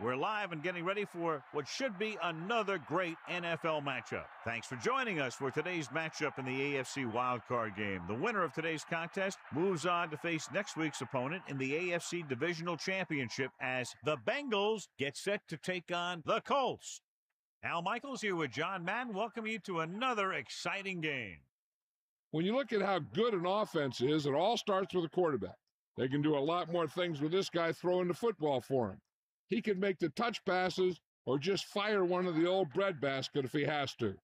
We're live and getting ready for what should be another great NFL matchup. Thanks for joining us for today's matchup in the AFC wildcard game. The winner of today's contest moves on to face next week's opponent in the AFC Divisional Championship as the Bengals get set to take on the Colts. Al Michaels here with John Madden, welcoming you to another exciting game. When you look at how good an offense is, it all starts with a quarterback. They can do a lot more things with this guy throwing the football for him. He can make the touch passes or just fire one of the old breadbasket if he has to.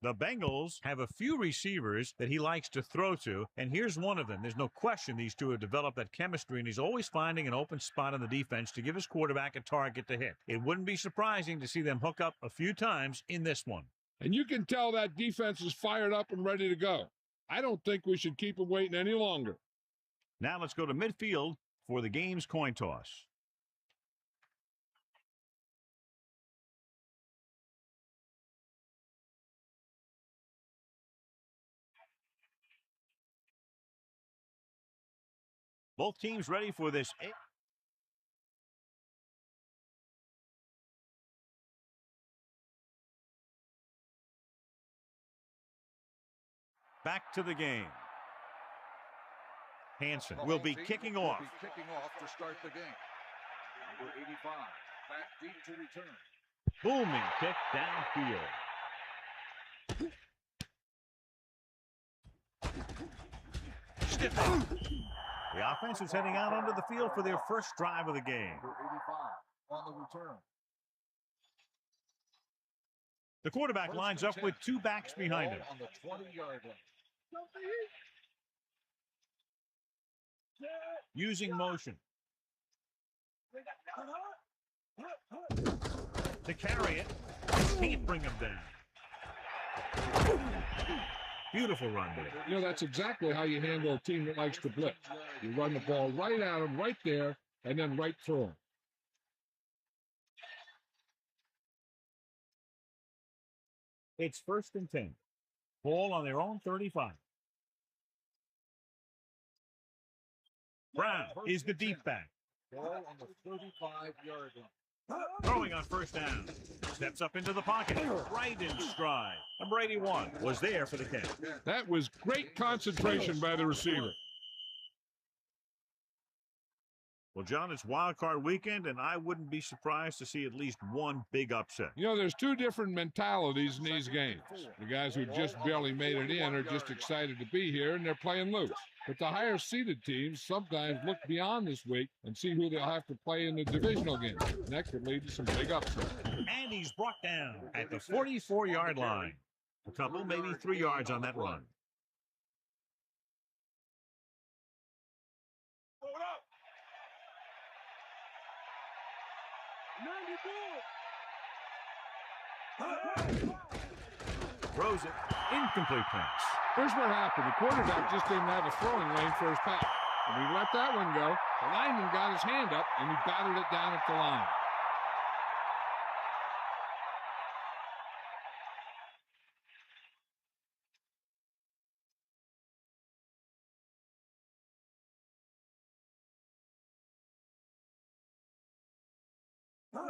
The Bengals have a few receivers that he likes to throw to, and here's one of them. There's no question these two have developed that chemistry, and he's always finding an open spot on the defense to give his quarterback a target to hit. It wouldn't be surprising to see them hook up a few times in this one. And you can tell that defense is fired up and ready to go. I don't think we should keep them waiting any longer. Now let's go to midfield for the game's coin toss. Both teams ready for this. Back to the game. Hansen will be kicking off. To start the game. Number 85, back deep to return. Booming kick downfield. Stiff. The offense is heading out onto the field for their first drive of the game. Number 85 on the return. The quarterback lines up with two backs behind him. On the 20-yard line. Using motion. To carry it. Can't bring him down. Beautiful run there. You know, that's exactly how you handle a team that likes to blitz. You run the ball right at them, right there, and then right through them. It's 1st and 10. Ball on their own 35. Brown is the deep back. Ball on the 35-yard line. Throwing on first down. Steps up into the pocket. Right in stride. Number 81 was there for the catch. That was great concentration by the receiver. Well, John, it's wild card weekend, and I wouldn't be surprised to see at least one big upset. You know, there's two different mentalities in these games. The guys who just barely made it in are just excited to be here, and they're playing loose. But the higher-seeded teams sometimes look beyond this week and see who they'll have to play in the divisional game. And that could lead to some big upsets. And he's brought down at the 44-yard line. A couple, maybe 3 yards on that run. Throws it. Incomplete pass. Here's what happened. The quarterback just didn't have a throwing lane for his pass. When he let that one go, the lineman got his hand up, and he batted it down at the line.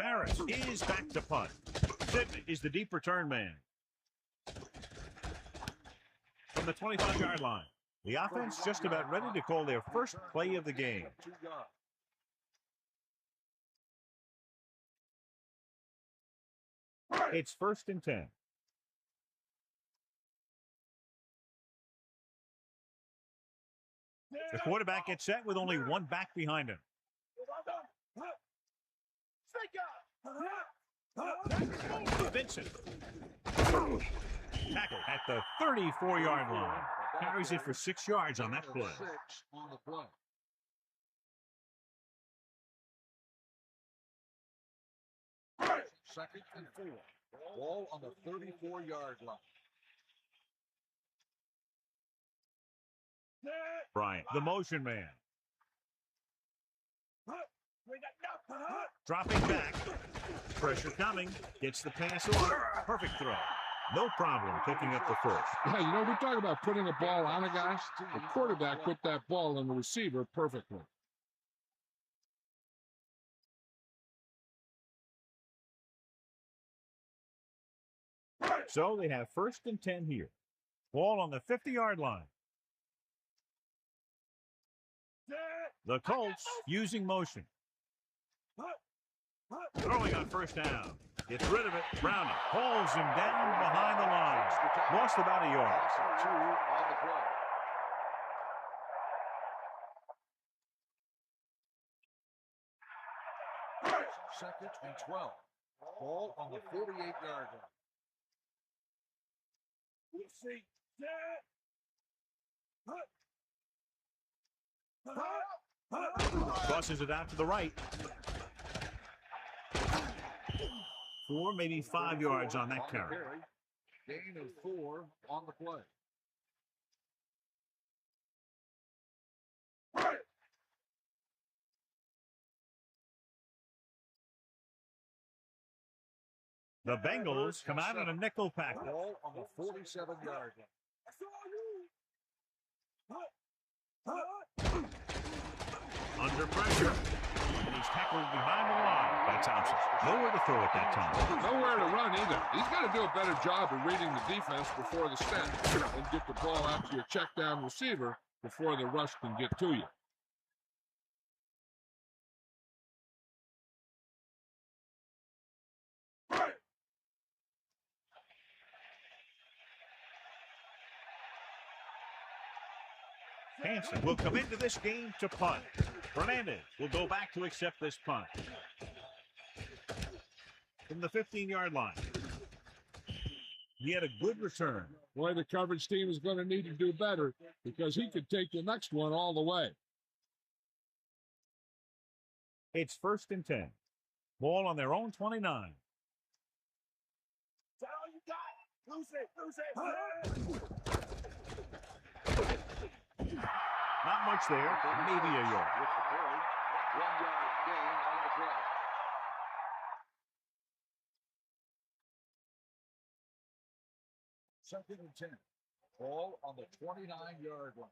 Harris is back to punt. Sidney is the deep return man. From the 25-yard line, the offense just about ready to call their first play of the game. It's 1st and 10. The quarterback gets set with only one back behind him. Vincent. Tackle at the 34-yard line. Carries it for 6 yards on that play. 6 on the play. Second and 4. Ball on the 34-yard line. Bryant, the motion man. Dropping back. Pressure coming. Gets the pass on. Perfect throw. No problem picking up the first. Yeah, you know, we talk about putting a ball on a guy. The quarterback put that ball on the receiver perfectly. So they have 1st and 10 here. Ball on the 50-yard line. The Colts using motion. Throwing on 1st down. Gets rid of it. Browning hauls him down behind the line. Lost about a yard. 2 on the play. 2nd and 12. Ball on the 48-yard line. Crosses it out to the right. 4, maybe 5 yards on that carry. Gain of 4 on the play. The Bengals come out in a nickel package. Ball on the 47-yard line. Under pressure. And he's tackled behind the line by Thompson. Nowhere to throw at that time. Nowhere to run either. He's got to do a better job of reading the defense before the snap and get the ball out to your check down receiver before the rush can get to you. Hansen will come into this game to punt. Fernandez will go back to accept this punt. From the 15-yard line. He had a good return. Boy, the coverage team is going to need to do better because he could take the next one all the way. It's 1st and 10. Ball on their own 29. Not much there, maybe a yard. 1-yard gain on the play. Second and 10. Ball on the 29-yard line.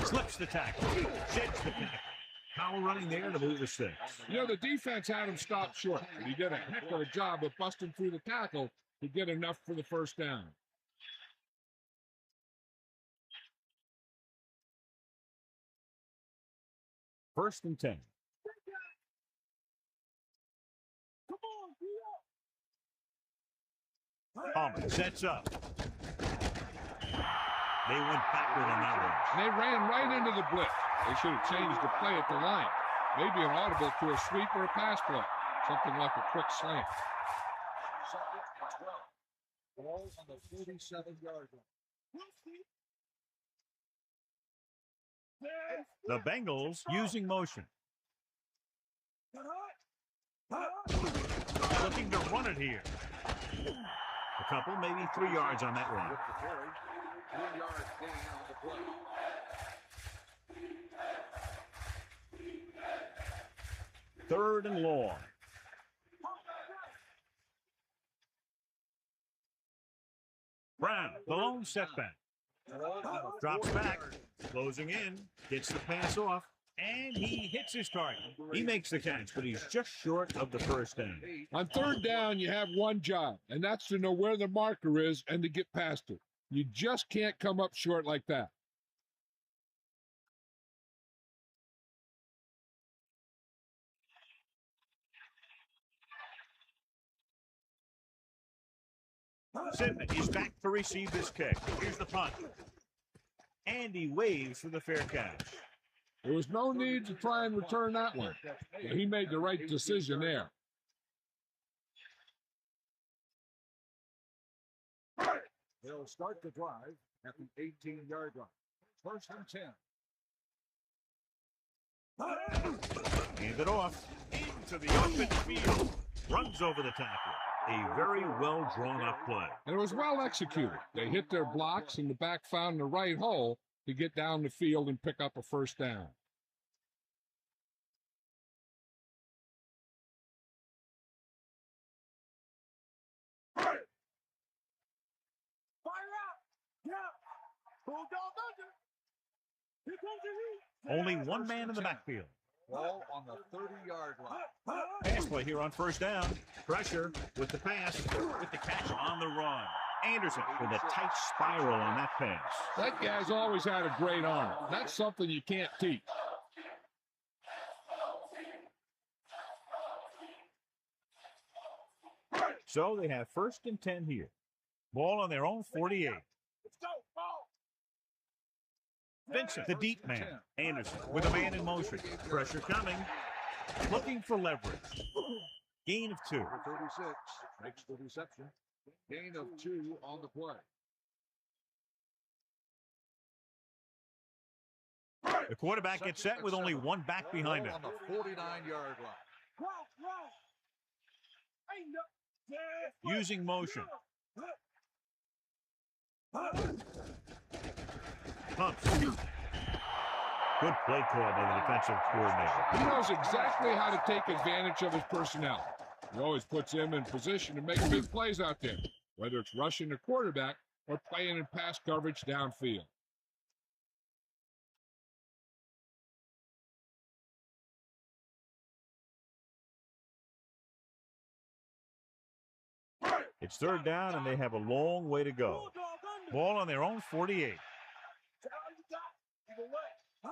Slips the tackle. Sheds the tackle. Powell running there to move the 6. You know, the defense had him stopped short, but he did a heck of a job of busting through the tackle to get enough for the 1st down. First and 10. Palmer sets up. They went backward on that one. And they ran right into the blitz. They should have changed the play at the line. Maybe an audible to a sweep or a pass play. Something like a quick slant. 2nd and 12. Ball on the 47-yard line. The Bengals using motion. Looking to run it here. A couple, maybe 3 yards on that run. 3-yard gain on the play. Third and long. Brown, the lone setback. Drops back, closing in, gets the pass off, and he hits his target. He makes the catch, but he's just short of the 1st down. On 3rd down, you have one job, and that's to know where the marker is and to get past it. You just can't come up short like that. Sidney is back to receive this kick. Here's the punt. And he waves for the fair catch. There was no need to try and return that one. He made the right decision there. They'll start the drive at the 18-yard line. 1st and 10. Hand it off into the open field. Runs over the tackle. A very well drawn up play. And it was well executed. They hit their blocks and the back found the right hole to get down the field and pick up a 1st down. Fire out! Yeah! Bulldog under! Only one man in the backfield. Ball on the 30-yard line. Pass play here on first down. Pressure with the pass, with the catch on the run. Anderson with a tight spiral on that pass. That guy's always had a great arm. That's something you can't teach. So they have 1st and 10 here. Ball on their own 48. Vincent, the deep man. Anderson with a man in motion. Pressure coming. Looking for leverage. Gain of 2. 36 makes the reception. Gain of 2 on the play. The quarterback gets set with only one back behind him. On the 49-yard line. Using motion. Pumps. Good play call by the defensive coordinator. He knows exactly how to take advantage of his personnel. He always puts him in position to make big plays out there, whether it's rushing the quarterback or playing in pass coverage downfield. It's 3rd down, and they have a long way to go. Ball on their own 48.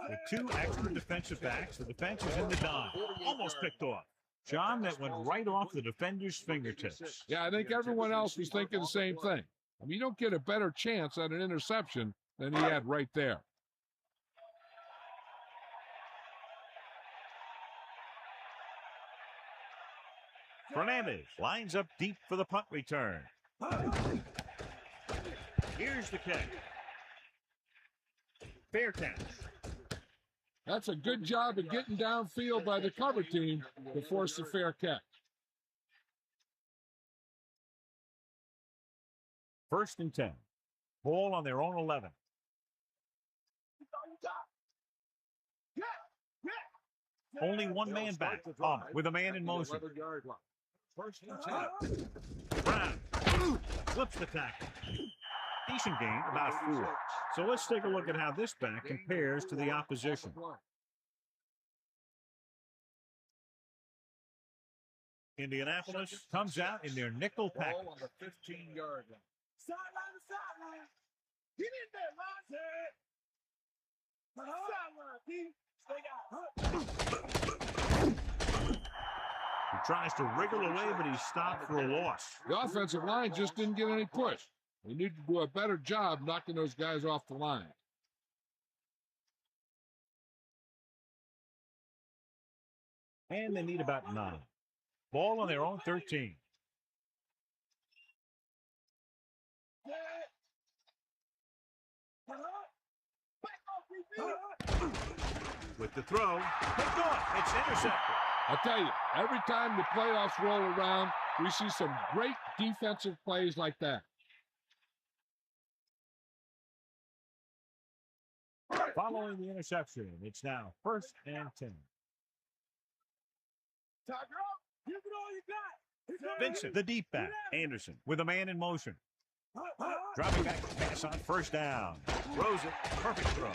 With 2 extra defensive backs, the defense is in the dime. Almost picked off. John, that went right off the defender's fingertips. Yeah, I think everyone else was thinking the same thing. I mean, you don't get a better chance at an interception than he had right there. Fernandez lines up deep for the punt return. Here's the kick. Fair catch. That's a good job of getting downfield by the cover team to force the fair catch. 1st and 10. Ball on their own 11. Only one man back. With a man in motion. 1st and 10. Brown flips the tackle. Decent gain, about 4. So let's take a look at how this back compares to the opposition. Indianapolis comes out in their nickel package. Ball on the 15-yard line. Sideline to sideline. Get in there, Lonzie. Sideline, Stay out. He tries to wriggle away, but he's stopped for a loss. The offensive line just didn't get any push. They need to do a better job knocking those guys off the line. And they need about 9. Ball on their own 13. With the throw, picked off. It's intercepted. I'll tell you, every time the playoffs roll around, we see some great defensive plays like that. Following the interception, it's now 1st and 10. Give it all you got. Vincent, the deep back. Anderson with a man in motion. Dropping back to pass on 1st down. Throws it. Perfect throw.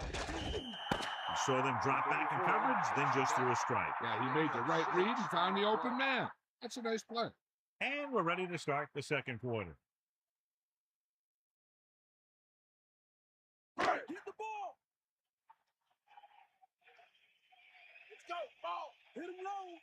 You saw them drop back in coverage, then just threw a strike. Yeah, he made the right read and found the open man. That's a nice play. And we're ready to start the 2nd quarter. Get the ball. Let's go. Ball. Hit him low.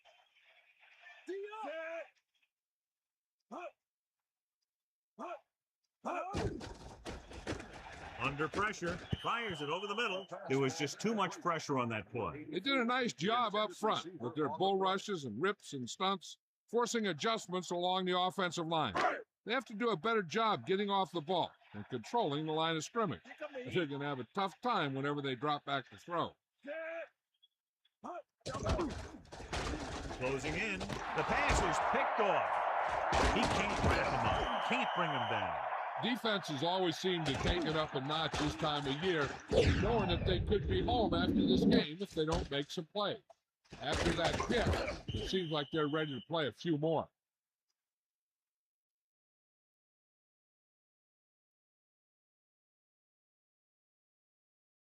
Under pressure, fires it over the middle. There was just too much pressure on that play. They did a nice job up front with their bull rushes and rips and stunts, forcing adjustments along the offensive line. They have to do a better job getting off the ball and controlling the line of scrimmage. They're going to have a tough time whenever they drop back to throw. Closing in, the pass is picked off. He can't wrap him up, can't bring him down. Defenses always seem to take it up a notch this time of year, knowing that they could be home after this game if they don't make some plays. After that pick, it seems like they're ready to play a few more.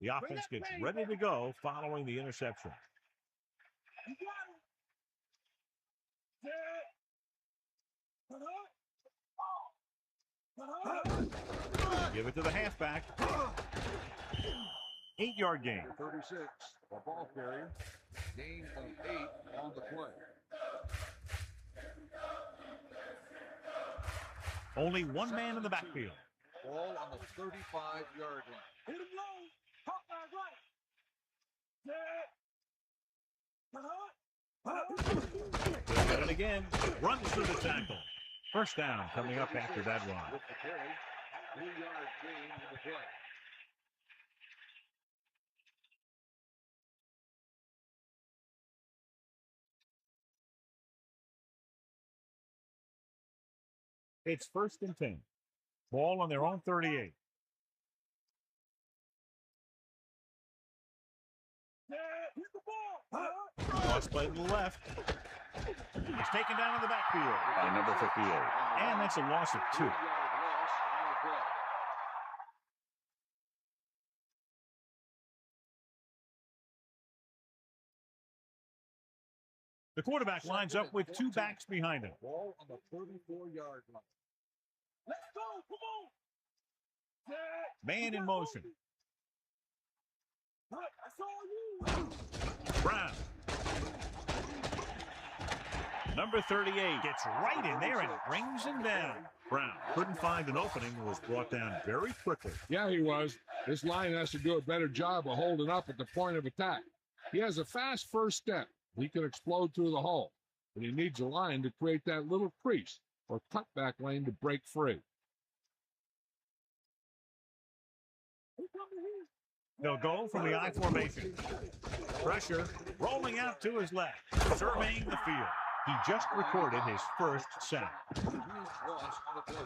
The offense gets ready to go following the interception. You got it. Give it to the halfback. 8-yard gain. 36, a ball carrier. Gain of 8 on the play. Only one man in the backfield. Ball on the 35-yard line. Hit him low. Hawk right. He'll get it again. Runs through the tackle. First down coming up after that run. With the carry, 3-yard gain on the play. It's 1st and 10. Ball on their own 38. Here's the ball. Cross play to the left. He's taken down in the backfield by number 58. And that's a loss of 2. 2-yard loss on the play. The quarterback lines up with 2 backs behind him. Ball on the 34-yard line. Let's go. Come on. Man in motion. I saw you. Brown. Number 38 gets right in there and brings him down. Brown couldn't find an opening and was brought down very quickly. Yeah, he was. This line has to do a better job of holding up at the point of attack. He has a fast first step. He can explode through the hole, but he needs a line to create that little crease or cutback lane to break free. They'll go from the I formation. Pressure rolling out to his left, surveying the field. He just recorded his first sack. Huge loss on the play.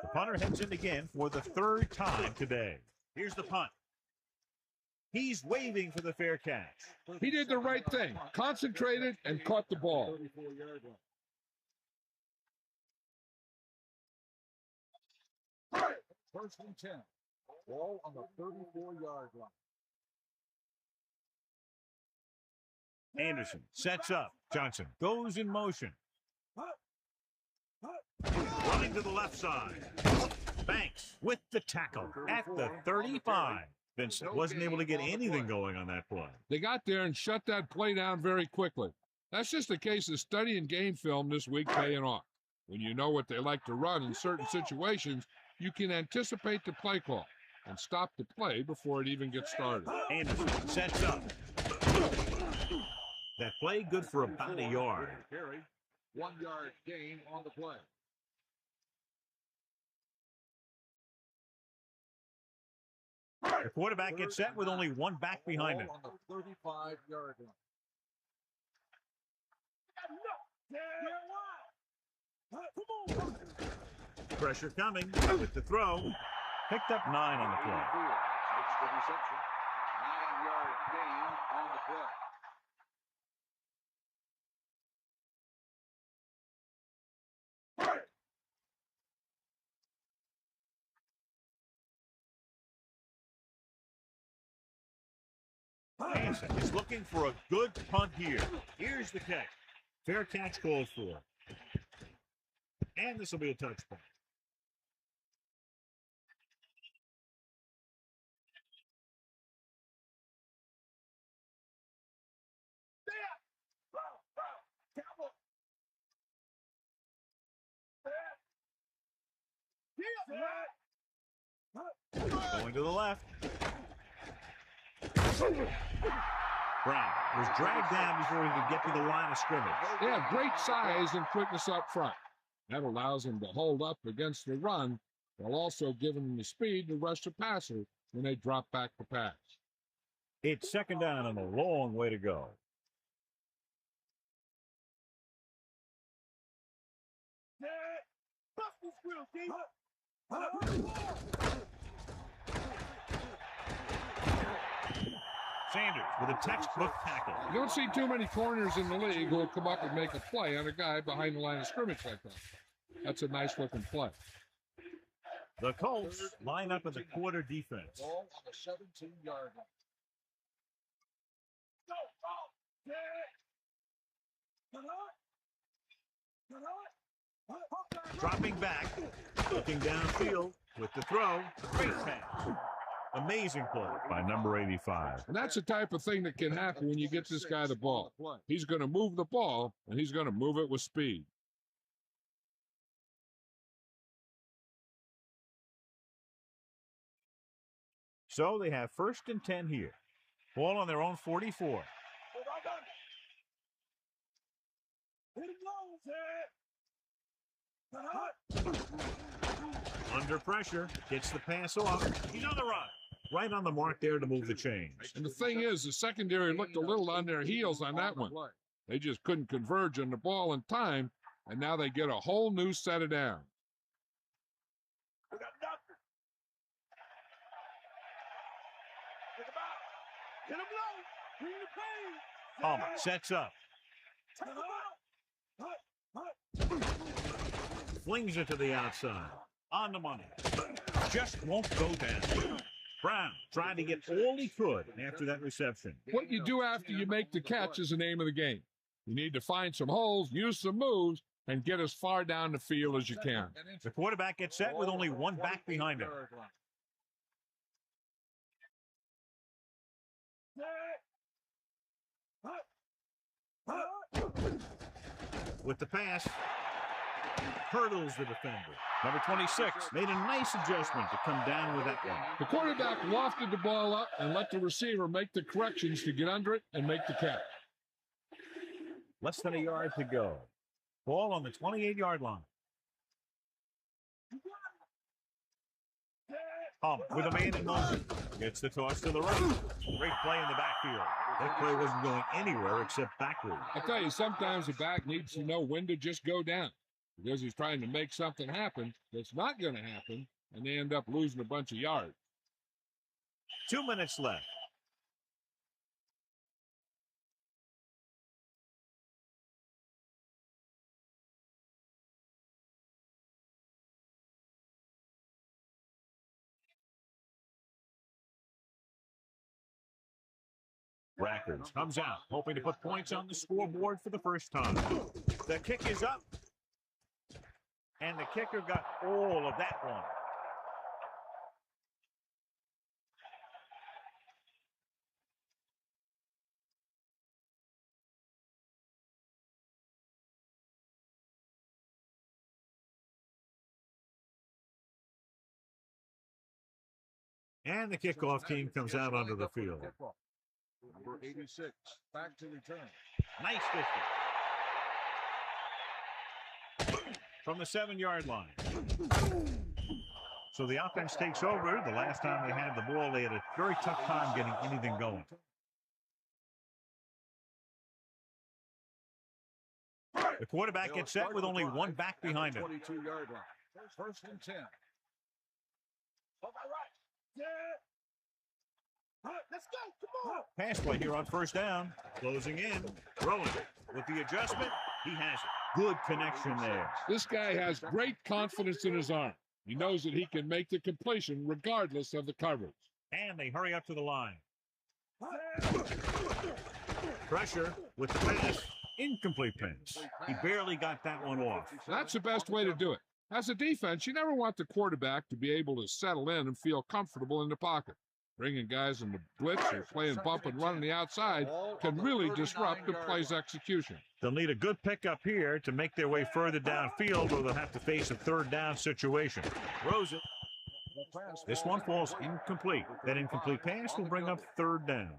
The punter heads in again for the 3rd time today. Here's the punt. He's waving for the fair catch. He did the right thing, concentrated and caught the ball. 34-yard line. 1st and 10. Ball on the 34-yard line. Anderson sets up. Johnson goes in motion. Running to the left side. Banks with the tackle at the 35. Vincent wasn't able to get anything going on that play. They got there and shut that play down very quickly. That's just a case of studying game film this week paying off. When you know what they like to run in certain situations, you can anticipate the play call and stop the play before it even gets started. Anderson sets up. That play good for about a yard. Carry, 1-yard gain on the play. The quarterback gets set with only one back behind him. Ball on the 35-yard line. Pressure coming with the throw. Picked up 9 on the play. Makes the reception. 9-yard gain on the play. Hansen is looking for a good punt here. Here's the catch. Fair catch called for. And this will be a touchback. Going to the left. Brown was dragged down before he could get to the line of scrimmage. They have great size and quickness up front. That allows them to hold up against the run while also giving them the speed to rush the passer when they drop back to pass. It's 2nd down and a long way to go. Sanders with a textbook tackle. You don't see too many corners in the league who will come up and make a play on a guy behind the line of scrimmage like that. That's a nice-looking play. The Colts line up as a quarter defense. Ball on the 17-yard line. Dropping back, looking downfield with the throw. Great pass. Amazing play by number 85. And that's the type of thing that can happen when you get this guy the ball. He's going to move the ball, and he's going to move it with speed. So they have 1st and 10 here. Ball on their own 44. Under pressure, gets the pass off. He's on the run. Right on the mark there to move the chains. And the thing is, the secondary looked a little on their heels on that one. They just couldn't converge on the ball in time, and now they get a whole new set of downs. Palmer sets up. Flings it to the outside. On the money. Just won't go down. Brown trying to get all he could after that reception. What you do after you make the catch is the name of the game. You need to find some holes, use some moves, and get as far down the field as you can. The quarterback gets set with only one back behind him. With the pass, hurdles the defender. Number 26 made a nice adjustment to come down with that one. The quarterback lofted the ball up and let the receiver make the corrections to get under it and make the catch. Less than a yard to go. Ball on the 28-yard line. With a man in motion. Gets the toss to the right. Great play in the backfield. That play wasn't going anywhere except backward. I tell you, sometimes the back needs to know when to just go down because he's trying to make something happen that's not going to happen, and they end up losing a bunch of yards. 2 minutes left. Rackers comes out, hoping to put points on the scoreboard for the first time. The kick is up, and the kicker got all of that one. And the kickoff team comes out onto the field. Number 86, back to return. Nice distance. From the 7-yard line. So the offense takes over. The last time they had the ball, they had a very tough time getting anything going. The quarterback gets set with only one back behind him. 22-yard line. 1st and 10. Let's go. Come on. Pass play here on 1st down. Closing in. Throwing. With the adjustment, he has it. Good connection there. This guy has great confidence in his arm. He knows that he can make the completion regardless of the coverage. And they hurry up to the line. Pressure with the pass. Incomplete pass. He barely got that one off. That's the best way to do it. As a defense, you never want the quarterback to be able to settle in and feel comfortable in the pocket. Bringing guys in the blitz or playing bump and run on the outside can really disrupt the play's execution. They'll need a good pickup here to make their way further downfield, or they'll have to face a 3rd down situation. Throws it. This one falls incomplete. That incomplete pass will bring up 3rd down.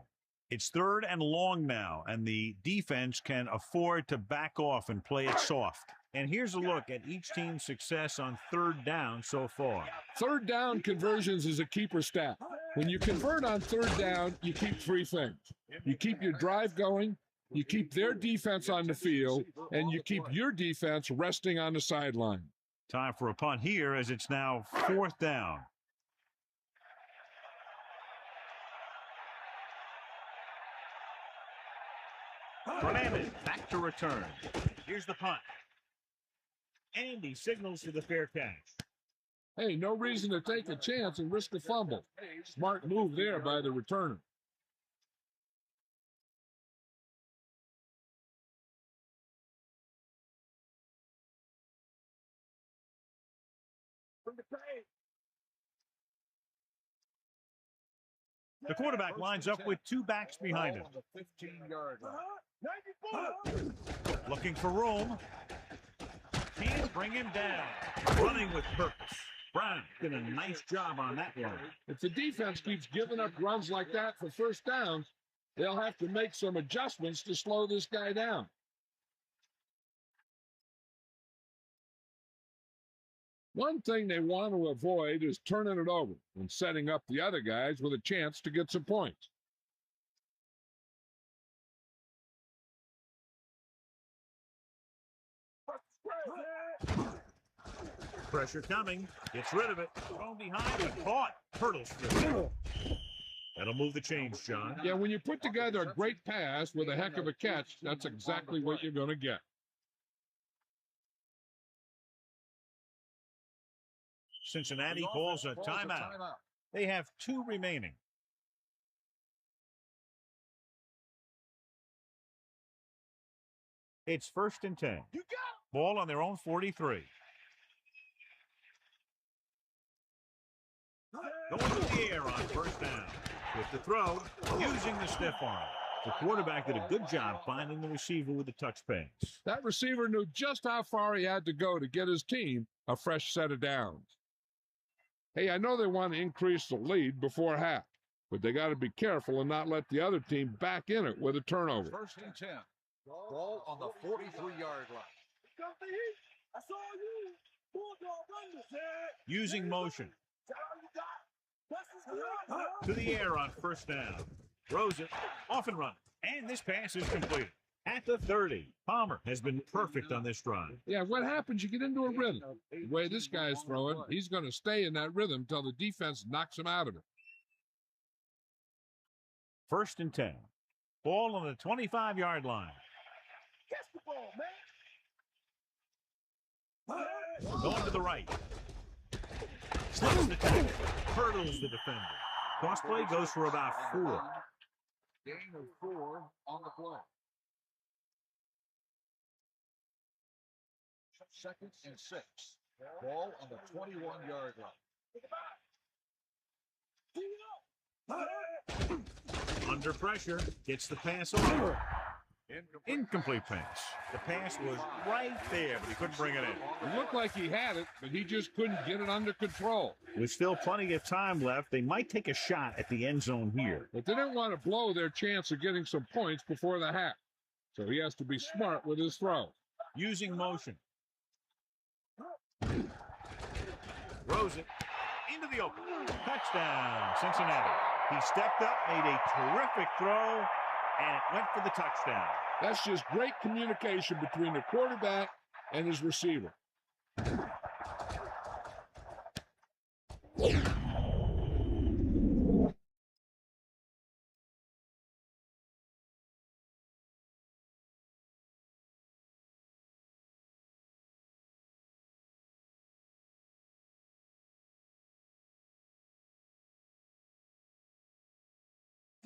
It's 3rd and long now, and the defense can afford to back off and play it soft. And here's a look at each team's success on 3rd down so far. 3rd down conversions is a keeper stat. When you convert on 3rd down, you keep 3 things. You keep your drive going, you keep their defense on the field, and you keep your defense resting on the sideline. Time for a punt here as it's now 4th down. Fernandez back to return. Here's the punt. And he signals for the fair catch. Hey, no reason to take a chance and risk a fumble. Smart move there by the returner. The quarterback lines up with 2 backs behind him. 15-yard Looking for room. Can't bring him down. Running with purpose. Brown did a nice job on that one. If the defense keeps giving up runs like that for first downs, they'll have to make some adjustments to slow this guy down. One thing they want to avoid is turning it over and setting up the other guys with a chance to get some points. Pressure coming. Gets rid of it. Thrown behind and caught. Hurdles through. That'll move the chains, John. Yeah, when you put together a great pass with a heck of a catch, that's exactly what you're going to get. Cincinnati calls a timeout. They have 2 remaining. It's 1st and 10. Ball on their own 43. Going to the air on 1st down. With the throw, using the stiff arm. The quarterback did a good job finding the receiver with the touch pass. That receiver knew just how far he had to go to get his team a fresh set of downs. Hey, I know they want to increase the lead before half, but they got to be careful and not let the other team back in it with a turnover. 1st and 10. Ball on the 43-yard line. Using motion. To the air on 1st down. Throws it, off and run. And this pass is completed. At the 30, Palmer has been perfect on this drive. Yeah, what happens? You get into a rhythm. The way this guy's throwing, he's going to stay in that rhythm until the defense knocks him out of it. 1st and 10. Ball on the 25-yard line. Catch the ball, man. Going to the right. Slips the tackle. Hurdles the defender. Cross play goes for about 4. Gain of 4 on the play. 2nd and 6. Ball on the 21-yard line. Under pressure. Gets the pass over. Incomplete pass. The pass was right there, but he couldn't bring it in. It looked like he had it, but he just couldn't get it under control. With still plenty of time left, they might take a shot at the end zone here. But they didn't want to blow their chance of getting some points before the half. So he has to be smart with his throw. Using motion. Throws it into the open. Touchdown, Cincinnati. He stepped up, made a terrific throw, and it went for the touchdown. That's just great communication between the quarterback and his receiver.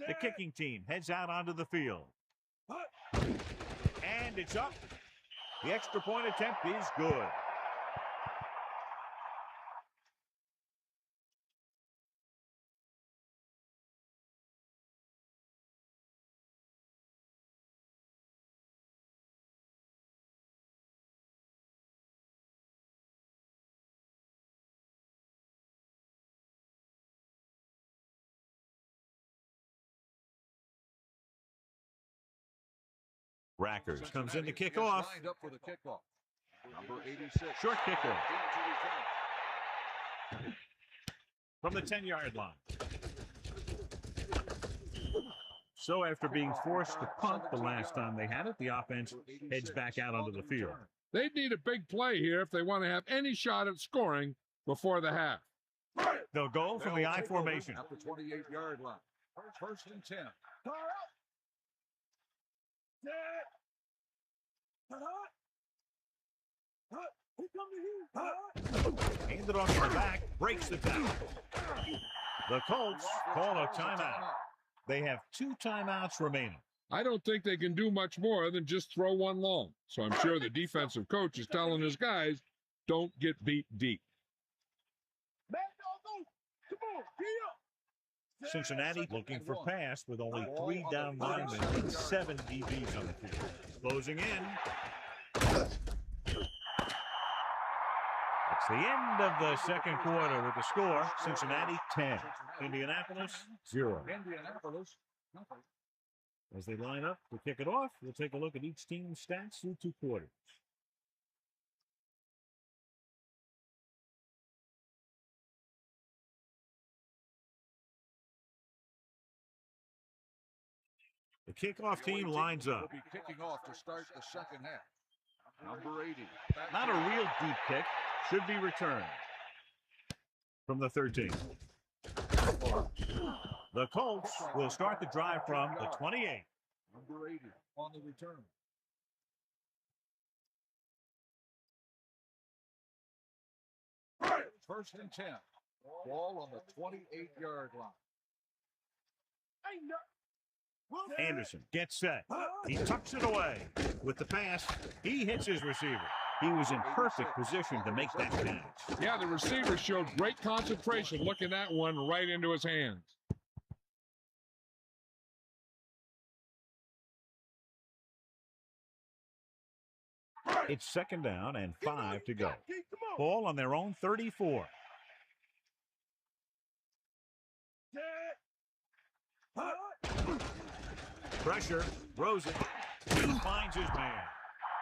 The kicking team heads out onto the field. And it's up. The extra point attempt is good. Rackers comes in to kick off. Lined up for the kickoff. Number 86. Short kicker from the 10-yard line. So after being forced to punt the last time they had it, the offense heads back out onto the field. They'd need a big play here if they want to have any shot at scoring before the half. They'll go from the I formation. At the 28-yard line. First and 10. Hand it off to the back, breaks the tackle. The Colts call a timeout. They have 2 timeouts remaining. I don't think they can do much more than just throw one long. So I'm sure the defensive coach is telling his guys, don't get beat deep. Cincinnati looking for pass with only 3 down linemen and 7 DBs on the field. Closing in. It's the end of the second quarter with the score, Cincinnati 10, Indianapolis 0. Indianapolis, nothing. As they line up to kick it off, we'll take a look at each team's stats through 2 quarters. The kickoff team lines up. Will be kicking off to start the second half. Number 80. Not a real deep kick. Should be returned from the 13. The Colts will start the drive from the 28. Number 80 on the return. First and 10. Ball on the 28-yard line. Anderson gets set. He tucks it away. With the pass, he hits his receiver. He was in perfect position to make that catch. Yeah, the receiver showed great concentration looking that one right into his hands. It's second down and 5 to go. Ball on their own 34. Pressure, throws it. He finds his man.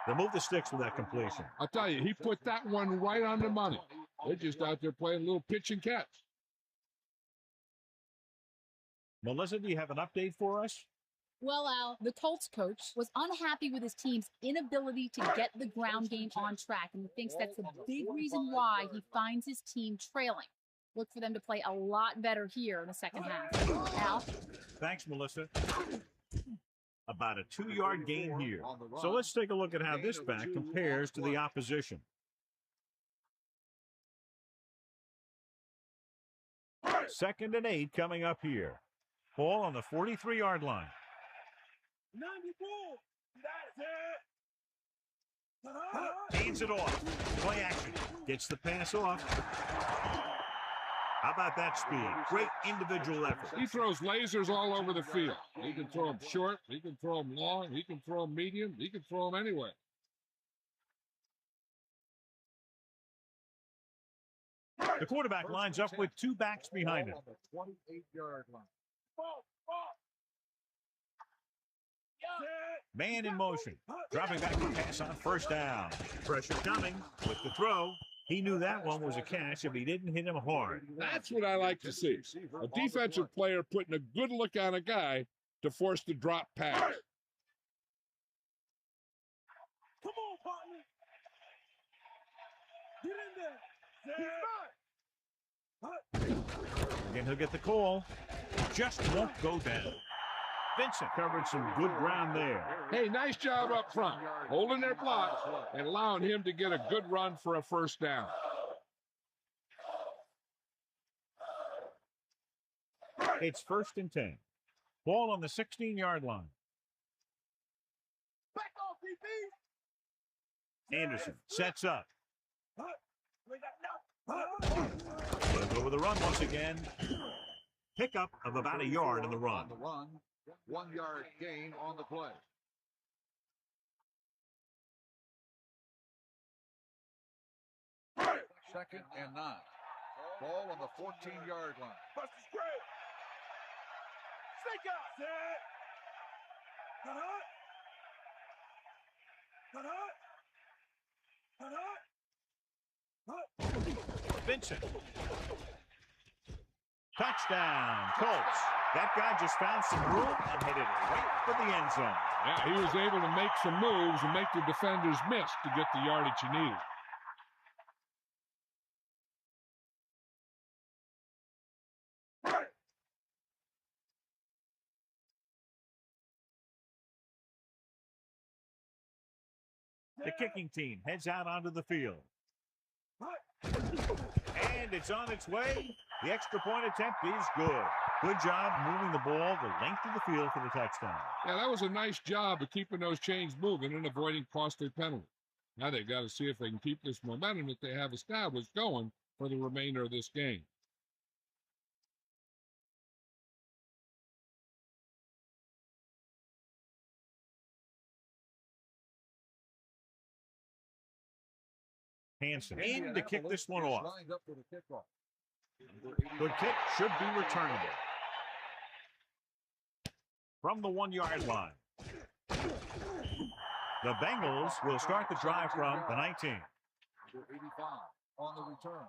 They'll move the sticks with that completion. I'll tell you, he put that one right on the money. They're just out there playing a little pitch and catch. Melissa, do you have an update for us? Well, Al, the Colts coach was unhappy with his team's inability to get the ground game on track, and he thinks that's a big reason why he finds his team trailing. Look for them to play a lot better here in the second half. Al? Thanks, Melissa. About a 2-yard gain here. So let's take a look at how this back compares to the opposition. Second and 8 coming up here. Ball on the 43-yard line. 94. Hands it off. Play action. Gets the pass off. How about that speed? Great individual effort. He throws lasers all over the field. He can throw them short. He can throw them long. He can throw them medium. He can throw them anywhere. The quarterback lines up with 2 backs behind him. On the 28-yard line. Man in motion. Dropping back to pass on first down. Pressure coming with the throw. He knew that one was a catch if he didn't hit him hard. That's what I like to see. A defensive player putting a good look on a guy to force the drop pass. Come on, partner. Get in there. Again, he'll get the call. Just won't go down. Vincent covered some good ground there. Hey, nice job up front, holding their block and allowing him to get a good run for a first down. It's first and 10. Ball on the 16-yard line. Back off, DB. Anderson sets up. They'll go with the run once again. Pickup of about a yard on the run. 1-yard gain on the play. Second and 9. Ball on the 14-yard line. Buster's great. Snake out. Vincent. Touchdown, Colts. That guy just found some room and hit it right for the end zone. Yeah, he was able to make some moves and make the defenders miss to get the yardage he needed. The kicking team heads out onto the field. And it's on its way. The extra point attempt is good. Good job moving the ball the length of the field for the touchdown. Yeah, that was a nice job of keeping those chains moving and avoiding costly penalties. Now they've got to see if they can keep this momentum that they have established going for the remainder of this game. Hansen in to kick this one off. Good kick, should be returnable. From the 1-yard line. The Bengals will start the drive from the 19. 85 on the return.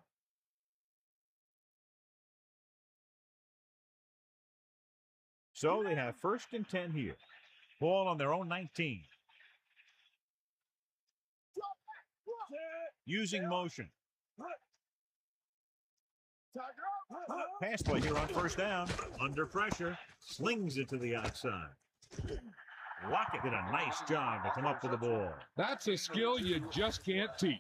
So they have 1st and 10 here. Ball on their own 19. Using motion. Pass play here on 1st down. Under pressure. Slings it to the outside. Lockett did a nice job to come up with the ball. That's a skill you just can't teach.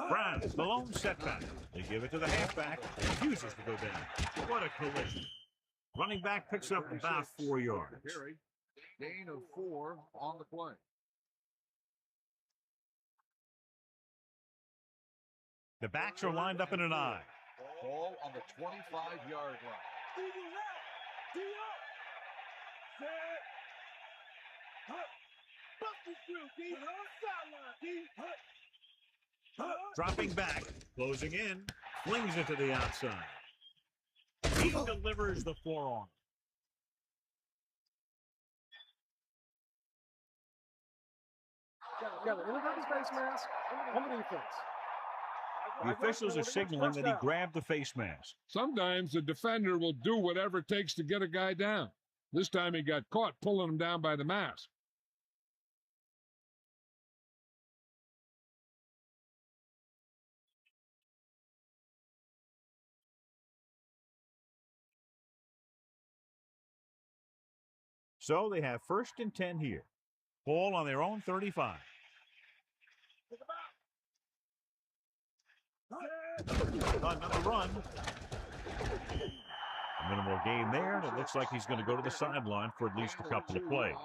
Browns, the lone setback. They give it to the halfback. Refuses to go down. What a collision. Running back picks up about 4 yards. Gain of 4 on the play. The backs are lined up in an eye. Ball on the 25-yard line. Dropping back, closing in, flings it to the outside. He delivers the forearm. Got it. Face mask on the defense. The officials are signaling that he grabbed the face mask. Sometimes the defender will do whatever it takes to get a guy down. This time he got caught pulling him down by the mask. So they have 1st and 10 here. Ball on their own 35. Another run. A minimal gain there, and it looks like he's going to go to the sideline for at least a couple of plays.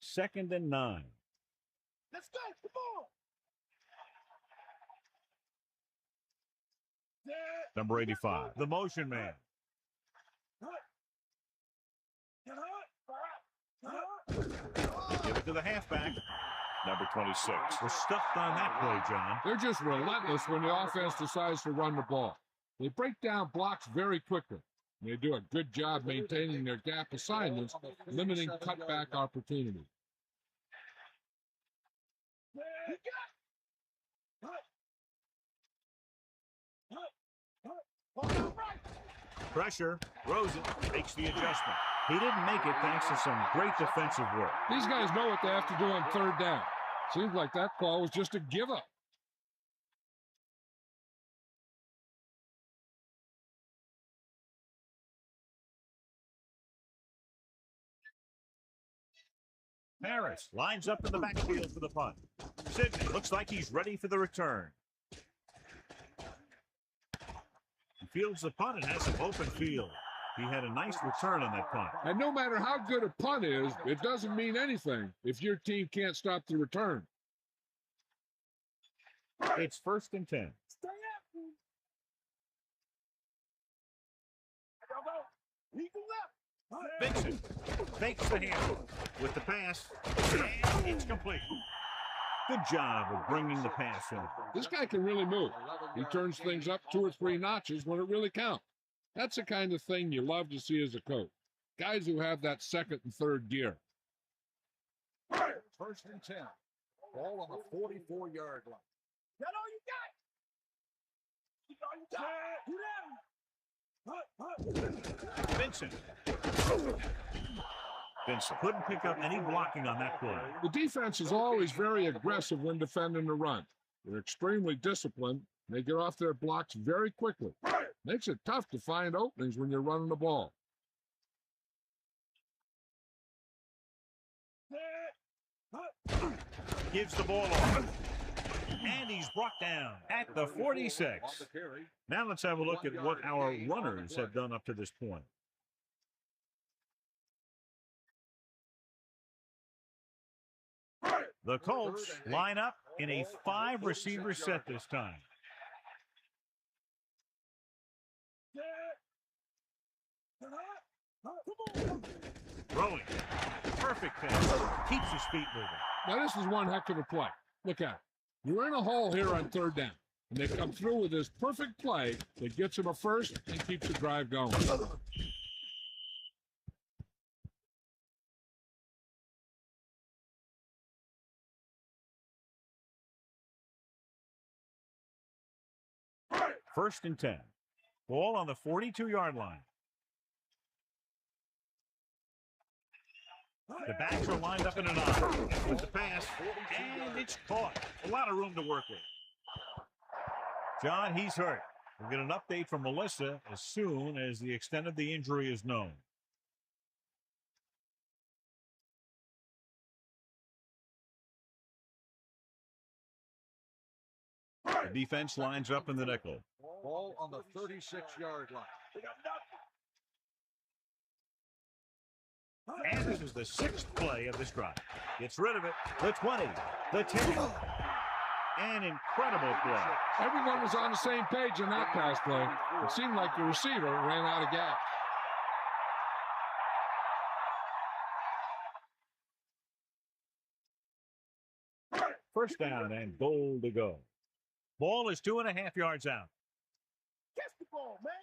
2nd and 9. Let's go. Come on. Number 85, the motion man. They give it to the halfback. Number 26. We're stuffed on that play, John. They're just relentless when the offense decides to run the ball. They break down blocks very quickly. They do a good job maintaining their gap assignments, limiting cutback opportunities. Pressure. Rosen makes the adjustment. He didn't make it thanks to some great defensive work. These guys know what they have to do on 3rd down. Seems like that call was just a give-up. Harris lines up in the backfield for the punt. Sidney looks like he's ready for the return. He fields the punt and has an open field. He had a nice return on that punt. And no matter how good a punt is, it doesn't mean anything if your team can't stop the return. It's 1st and 10. Stay after him. Vincent fakes the handle with the pass, and it's complete. Good job of bringing the pass in. This guy can really move. He turns things up 2 or 3 notches when it really counts. That's the kind of thing you love to see as a coach. Guys who have that second and third gear. First and 10. Ball on the 44-yard line. That's all you got. Vincent couldn't pick up any blocking on that play. The defense is always very aggressive when defending the run. They're extremely disciplined. They get off their blocks very quickly. Makes it tough to find openings when you're running the ball. Gives the ball off. And he's brought down at the 46. Now let's have a look at what our runners have done up to this point. The Colts line up in a 5-receiver set this time. Throwing. Perfect pass. Keeps his feet moving. Now this is one heck of a play. Look at it. You're in a hole here on third down. And they come through with this perfect play that gets them a first and keeps the drive going. First and 10. Ball on the 42-yard line. The backs are lined up in an eye with the pass, and it's caught. A lot of room to work with. John, he's hurt. We'll get an update from Melissa as soon as the extent of the injury is known. The defense lines up in the nickel. Ball on the 36-yard line. And this is the 6th play of this drive. Gets rid of it. The 20, the 10. An incredible play. Everyone was on the same page in that pass play. It seemed like the receiver ran out of gas. First down and goal to go. Ball is 2.5 yards out. Catch the ball, man.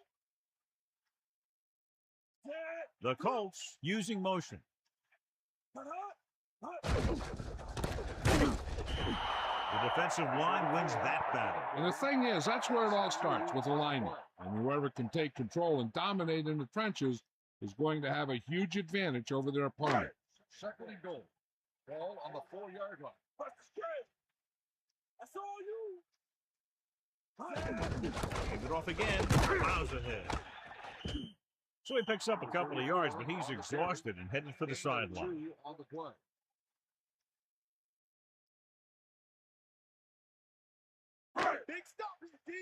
The Colts using motion. The defensive line wins that battle. And the thing is, that's where it all starts, with alignment. And whoever can take control and dominate in the trenches is going to have a huge advantage over their opponent. Second and goal. Ball on the 4-yard line. That's all you. Hands it off again. Miles ahead. So he picks up a couple of yards, but he's exhausted and headed for the sideline. On the play. Big stop, D.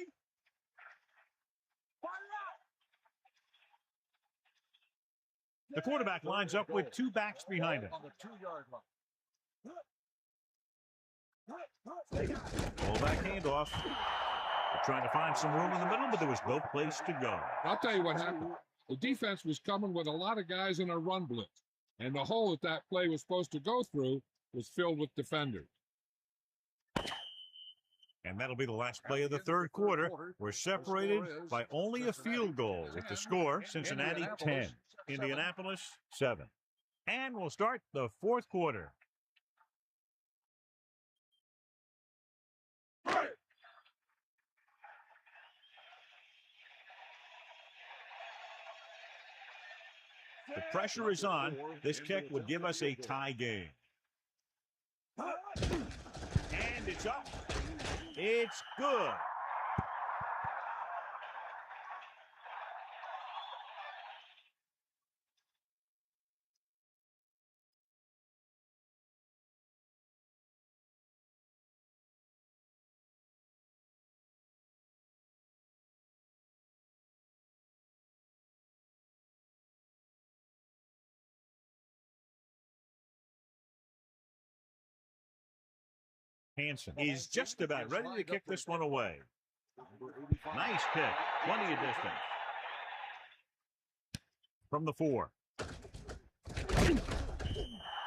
The quarterback lines up with 2 backs behind him. On the 2-yard line. Fullback handoff. They're trying to find some room in the middle, but there was no place to go. I'll tell you what happened. The defense was coming with a lot of guys in a run blitz. And the hole that play was supposed to go through was filled with defenders. And that'll be the last play of the third quarter. We're separated by only a field goal with the score, Cincinnati 10, Indianapolis 7. And we'll start the fourth quarter. The pressure is on. This kick would give us a tie game. And it's up. It's good. Hansen is just about ready to kick this one away. Nice kick. Plenty of distance. From the 4.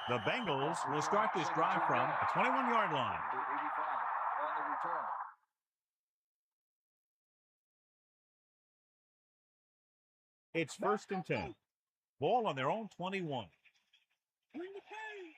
The Bengals will start this drive from a 21-yard line. On the return. It's 1st and 10. Ball on their own 21. Bring the pain.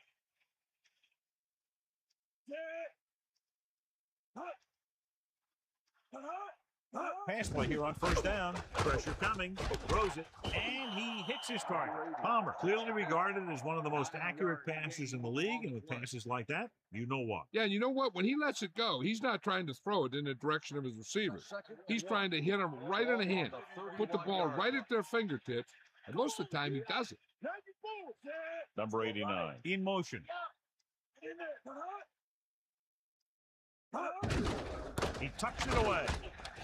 Pass play here on 1st down. Pressure coming. Throws it. And he hits his target. Palmer, clearly regarded as one of the most accurate passers in the league. And with passes like that, you know what. Yeah, you know what? When he lets it go, he's not trying to throw it in the direction of his receivers. He's trying to hit them right in the hand, put the ball right at their fingertips, and most of the time he does it. Number 89. In motion. He tucks it away.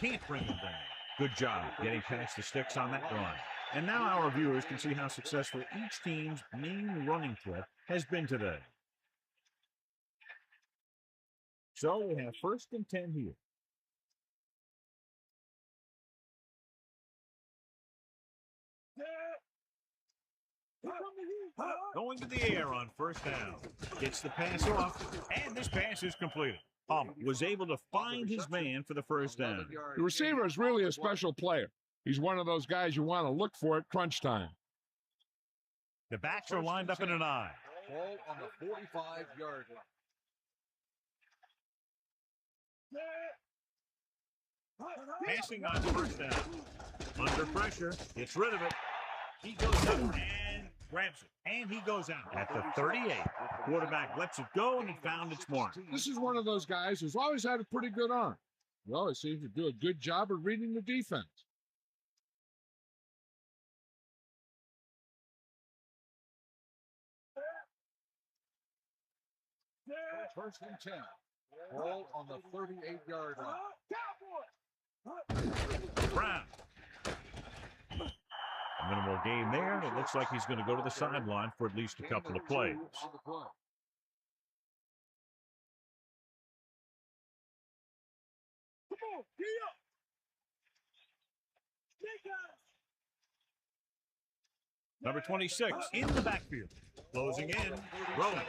Can't bring him down. Good job getting past the sticks on that run. And now our viewers can see how successful each team's main running threat has been today. So we have 1st and 10 here. Going to the air on 1st down. Gets the pass off, and this pass is completed. Palmer was able to find his man for the 1st down. The receiver is really a special player. He's one of those guys you want to look for at crunch time. The backs are lined up in an eye. Ball on the 45-yard line. Passing on 1st down. Under pressure, gets rid of it. He goes up and grabs it. And he goes out at the 38. Quarterback lets it go, and he found its mark. This is one of those guys who's always had a pretty good arm. He always seems to do a good job of reading the defense. First and 10. Ball on the 38-yard line. Brown. A minimal gain there, and it looks like he's going to go to the sideline for at least a couple of plays. Number 26 in the backfield. Closing in. Rolling.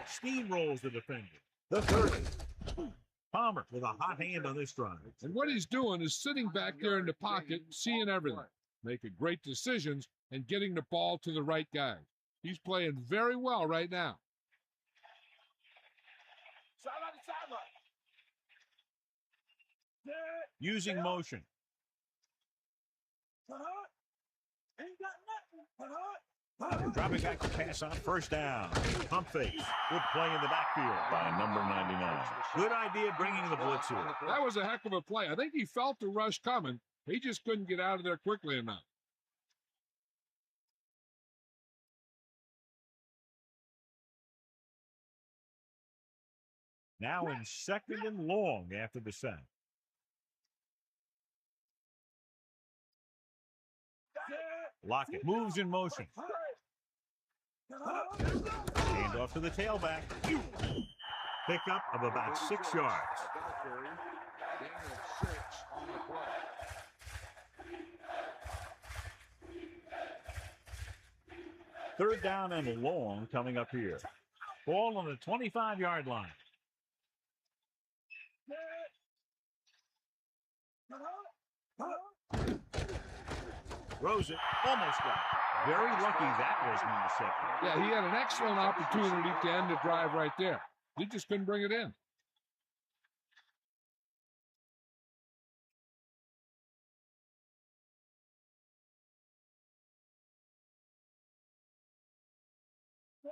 Steamrolls the defender. The 30. Palmer with a hot hand on this drive. And what he's doing is sitting back there in the pocket, seeing everything, making great decisions, and getting the ball to the right guy. He's playing very well right now. Using motion. Dropping back to pass on 1st down. Pump fake. Good play in the backfield by number 99. Good idea bringing the blitz here. That was a heck of a play. I think he felt the rush coming. He just couldn't get out of there quickly enough. Now in 2nd and long after the sack. Lockett moves in motion. Hand off to the tailback. Pickup of about 6 yards. Third down and long coming up here. Ball on the 25-yard line. Throws it, almost got it. Very lucky that was an interception. Yeah, he had an excellent opportunity to end the drive right there. He just couldn't bring it in.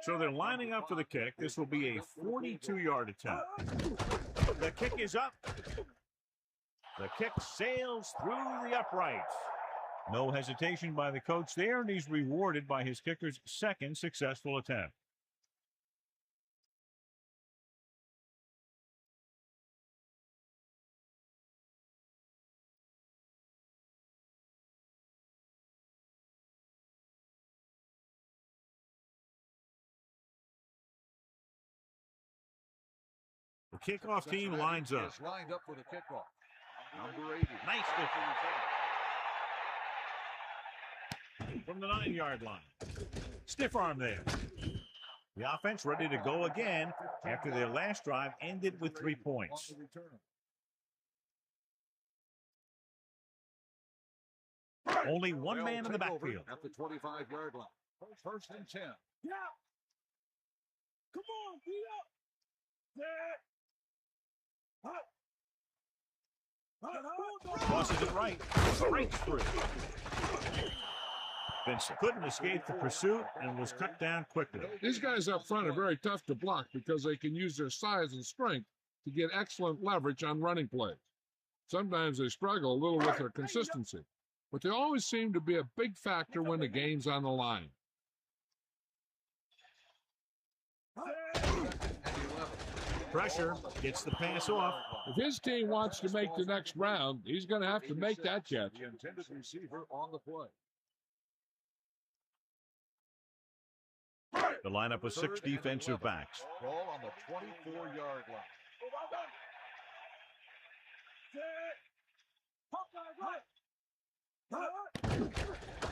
So they're lining up for the kick. This will be a 42-yard attempt. The kick is up. The kick sails through the uprights. No hesitation by the coach there, and he's rewarded by his kicker's 2nd successful attempt. The kickoff team lines up. Lined up for the kickoff. Number 80. Nice from the 9-yard line. Stiff arm there. The offense ready to go again after their last drive ended with 3 points. Only one They'll man in the take over backfield. at the 25-yard line. First and 10. Yeah. Come on, beat up. Yeah. Tosses it right. Straight through. Vincent couldn't escape the pursuit and was cut down quickly. These guys up front are very tough to block because they can use their size and strength to get excellent leverage on running plays. Sometimes they struggle a little with their consistency, but they always seem to be a big factor when the game's on the line. Pressure gets the pass off. If his team wants to make the next round, he's going to have to make that catch. The intended receiver on the play. The lineup with 6 defensive backs. Ball on the 24-yard line.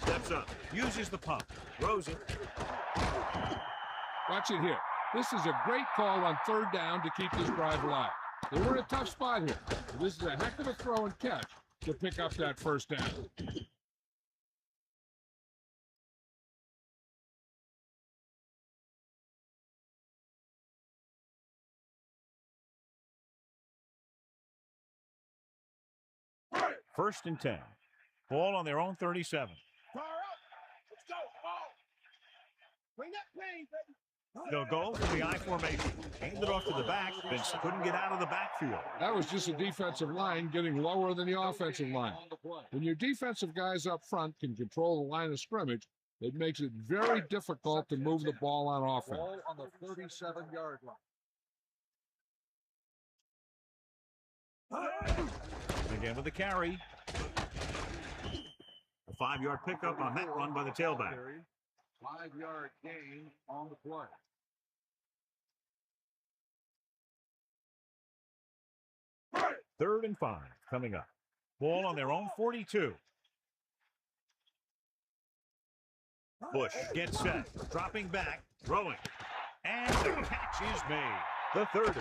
Steps up, uses the pump, throws it. Watch it here. This is a great call on third down to keep this drive alive. They were in a tough spot here. This is a heck of a throw and catch to pick up that first down. First and 10. Ball on their own 37. Fire up. Let's go. Ball. Bring that pain, baby. They'll go for the I formation. Handed off to the back. Vince couldn't get out of the backfield. That was just a defensive line getting lower than the offensive line. When your defensive guys up front can control the line of scrimmage, it makes it very difficult to move the ball on offense. Ball on the 37-yard line. Again with the carry. A 5-yard pickup on that run by the tailback. 5-yard gain on the play. Third and 5 coming up. Ball on their own 42. Bush gets set, dropping back, throwing. And the catch is made. The 30.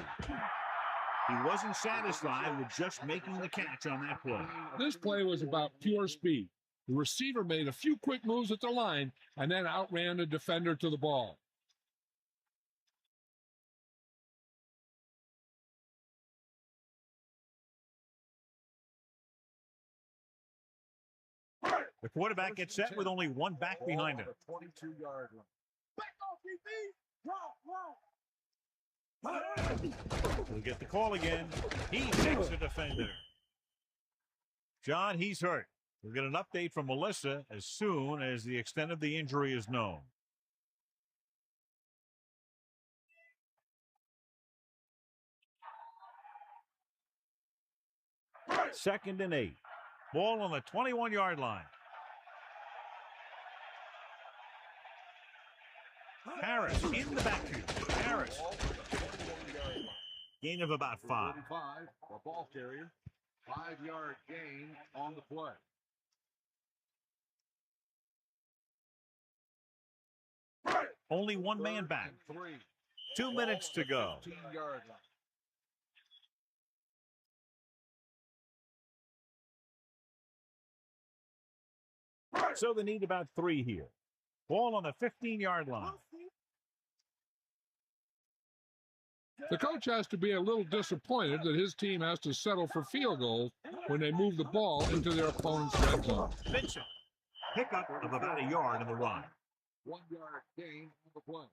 He wasn't satisfied with just making the catch on that play. This play was about pure speed. The receiver made a few quick moves at the line and then outran the defender to the ball. The quarterback gets set with only one back behind him. 22-yard line. Back off, DB. Draw. We'll get the call again. He takes the defender. John, he's hurt. We'll get an update from Melissa as soon as the extent of the injury is known. Second and 8. Ball on the 21-yard line. Harris in the backfield. Harris. Gain of about 5. 5, the ball carrier. 5-yard gain on the play. Only one man back. 3. 2 minutes to go. 15-yard line. So they need about 3 here. Ball on the 15-yard line. The coach has to be a little disappointed that his team has to settle for field goals when they move the ball into their opponent's red zone. Vincent. Pickup of about a yard in the run. 1-yard gain on the play.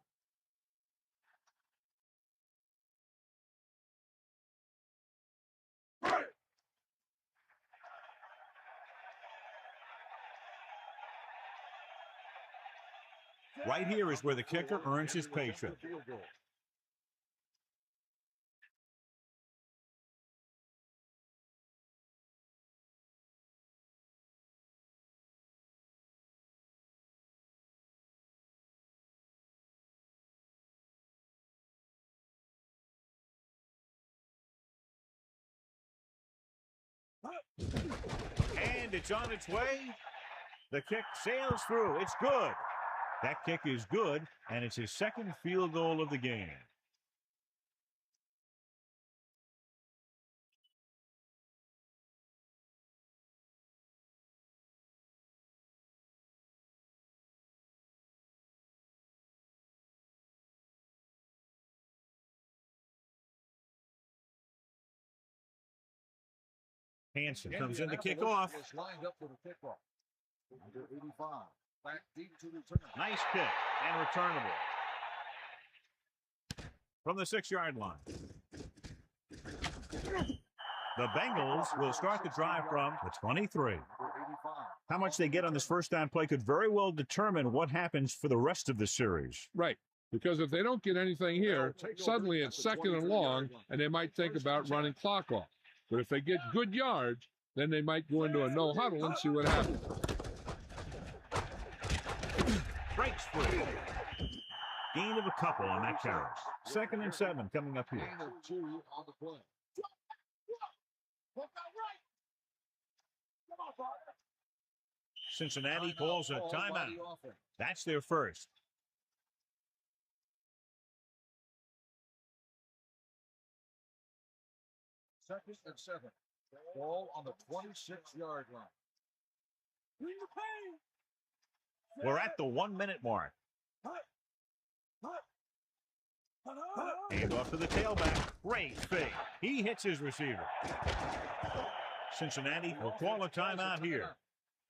Right here is where the kicker earns his paycheck. And it's on its way. The kick sails through. It's good. That kick is good, and it's his second field goal of the game. Hansen comes in to kick off. Is lined up for the kickoff. Number 85. Back deep to return. Nice kick and returnable. From the 6-yard line. The Bengals will start the drive from the 23. How much they get on this first down play could very well determine what happens for the rest of the series. Right. Because if they don't get anything here, suddenly it's 2nd and long, and they might think about running clock off. But if they get good yards, then they might go into a no huddle and see what happens. Breaks free. Gain of a couple on that carry. 2nd and 7 coming up here. Gain of 2 on the play. Cincinnati calls a timeout. That's their first. Second and 7. Ball on the 26-yard line. We're at the 1-minute mark. Hand off to the tailback. Great fake. He hits his receiver. Cincinnati will call a timeout here.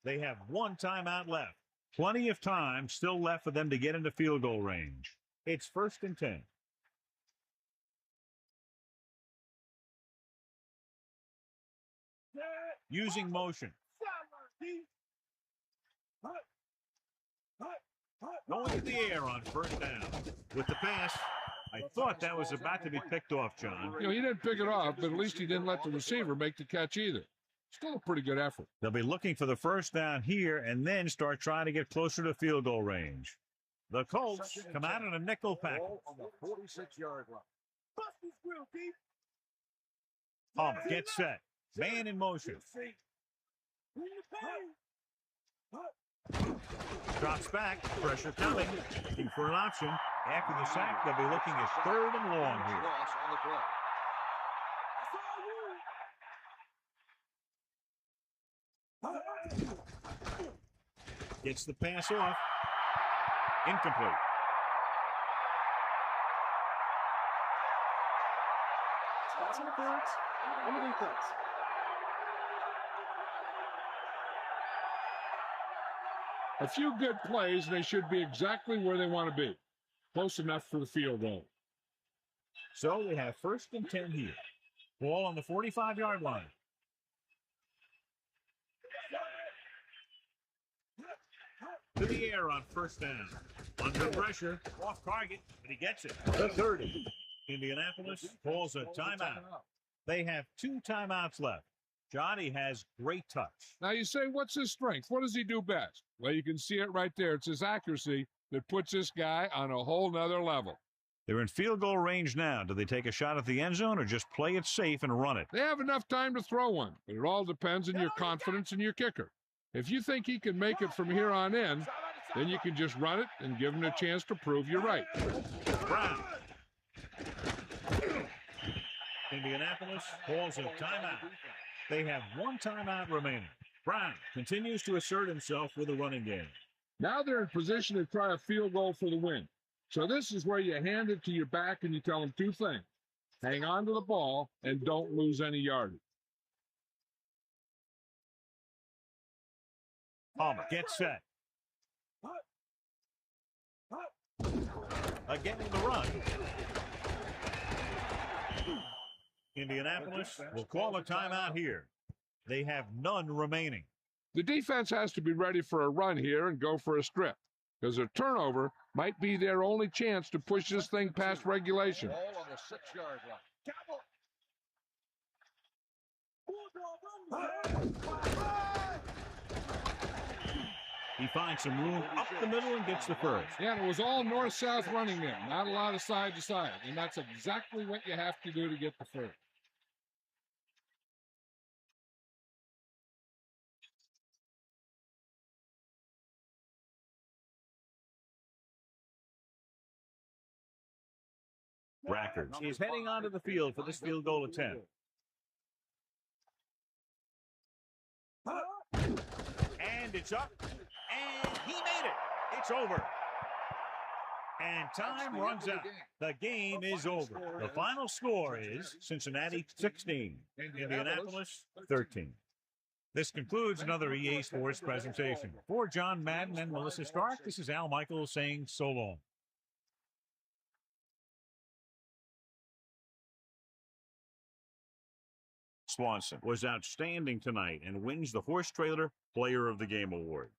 They have 1 timeout left. Plenty of time still left for them to get into field goal range. It's 1st and 10. Using motion. Going in the air on 1st down. With the pass, I thought that was about to be picked off, John. You know, he didn't pick it off, but at least he didn't let the receiver make the catch either. Still a pretty good effort. They'll be looking for the 1st down here and then start trying to get closer to field goal range. The Colts come out in a nickel package. On the 46-yard line. Palmer gets set. Man in motion. Drops back. Pressure coming. Looking for an option. After the sack, they'll be looking at 3rd and long here. Loss on the play. Gets the pass off. Incomplete. Pass interference on the defense. A few good plays, and they should be exactly where they want to be. Close enough for the field goal. So they have 1st and 10 here. Ball on the 45-yard line. To the air on 1st down. Under pressure. Off target, but he gets it. The 30. Indianapolis calls a timeout. They have 2 timeouts left. Johnny has great touch. Now you say, what's his strength? What does he do best? Well, you can see it right there. It's his accuracy that puts this guy on a whole nother level. They're in field goal range now. Do they take a shot at the end zone or just play it safe and run it? They have enough time to throw one, but it all depends on your confidence in your kicker. If you think he can make it from here on in, then you can just run it and give him a chance to prove you're right. Brown. Indianapolis calls a timeout. They have 1 timeout remaining. Brown continues to assert himself with a running game. Now they're in position to try a field goal for the win. So this is where you hand it to your back and you tell them 2 things. Hang on to the ball and don't lose any yardage. Palmer gets set. Again in the run. Indianapolis will call a timeout here. They have none remaining. The defense has to be ready for a run here and go for a strip, because a turnover might be their only chance to push this thing past regulation. Ball on the 6-yard line. He finds some room up the middle and gets the first. Yeah, and it was all north-south running there, not a lot of side to side, and that's exactly what you have to do to get the first. Rackers is heading onto the field for this field goal attempt. And it's up. And he made it. It's over. And time runs out. The game is over. The final score is Cincinnati 16, Indianapolis 13. This concludes another EA Sports presentation. For John Madden and Melissa Stark, this is Al Michaels saying so long. Swanson was outstanding tonight and wins the Horse Trailer Player of the Game award.